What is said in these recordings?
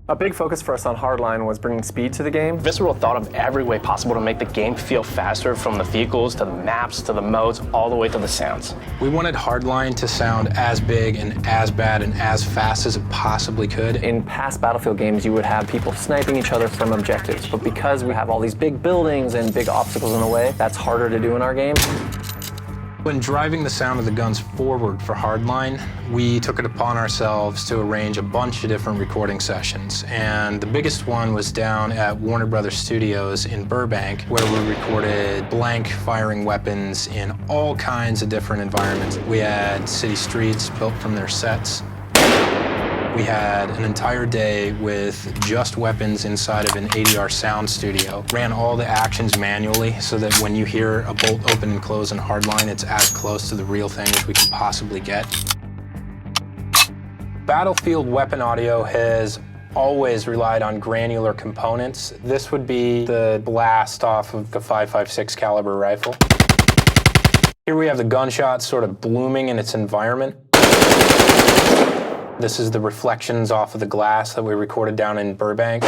A big focus for us on Hardline was bringing speed to the game. Visceral thought of every way possible to make the game feel faster, from the vehicles to the maps to the modes, all the way to the sounds. We wanted Hardline to sound as big and as bad and as fast as it possibly could. In past Battlefield games, you would have people sniping each other from objectives, but because we have all these big buildings and big obstacles in the way, that's harder to do in our game. When driving the sound of the guns forward for Hardline, we took it upon ourselves to arrange a bunch of different recording sessions. And the biggest one was down at Warner Brothers Studios in Burbank, where we recorded blank firing weapons in all kinds of different environments. We had city streets built from their sets. We had an entire day with just weapons inside of an ADR sound studio. Ran all the actions manually so that when you hear a bolt open and close in Hardline, it's as close to the real thing as we can possibly get. Battlefield weapon audio has always relied on granular components. This would be the blast off of the 5.56 caliber rifle. Here we have the gunshot sort of blooming in its environment. This is the reflections off of the glass that we recorded down in Burbank.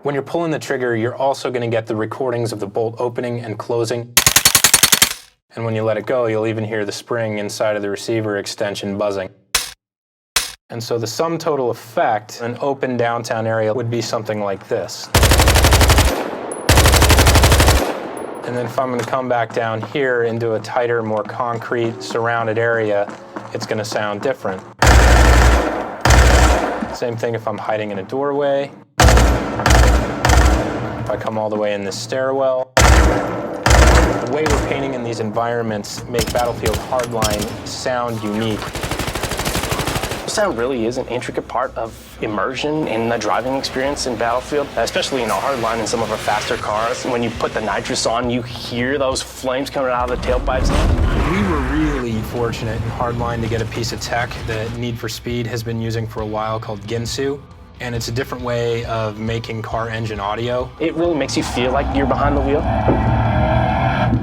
When you're pulling the trigger, you're also going to get the recordings of the bolt opening and closing. And when you let it go, you'll even hear the spring inside of the receiver extension buzzing. And so the sum total effect in an open downtown area would be something like this. And then if I'm going to come back down here into a tighter, more concrete, surrounded area, it's going to sound different. Same thing if I'm hiding in a doorway. If I come all the way in this stairwell. The way we're painting in these environments make Battlefield Hardline sound unique. Sound really is an intricate part of immersion in the driving experience in Battlefield, especially in Hardline and some of our faster cars. When you put the nitrous on, you hear those flames coming out of the tailpipes. We were really fortunate in Hardline to get a piece of tech that Need for Speed has been using for a while called Ginsu. And it's a different way of making car engine audio. It really makes you feel like you're behind the wheel.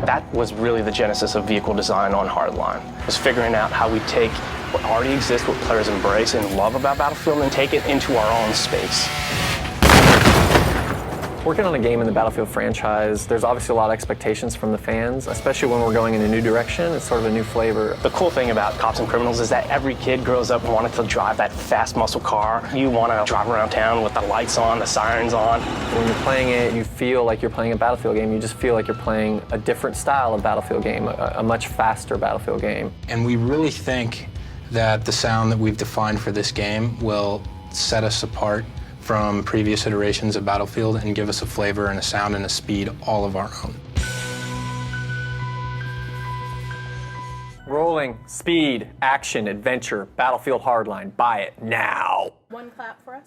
That was really the genesis of vehicle design on Hardline, was figuring out how we take what already exists, what players embrace and love about Battlefield, and take it into our own space. Working on a game in the Battlefield franchise, there's obviously a lot of expectations from the fans, especially when we're going in a new direction. It's sort of a new flavor. The cool thing about Cops and Criminals is that every kid grows up wanting to drive that fast muscle car. You want to drive around town with the lights on, the sirens on. When you're playing it, you feel like you're playing a Battlefield game. You just feel like you're playing a different style of Battlefield game, a much faster Battlefield game. And we really think that the sound that we've defined for this game will set us apart from previous iterations of Battlefield and give us a flavor and a sound and a speed all of our own. Rolling, speed, action, adventure, Battlefield Hardline. Buy it now. One clap for us.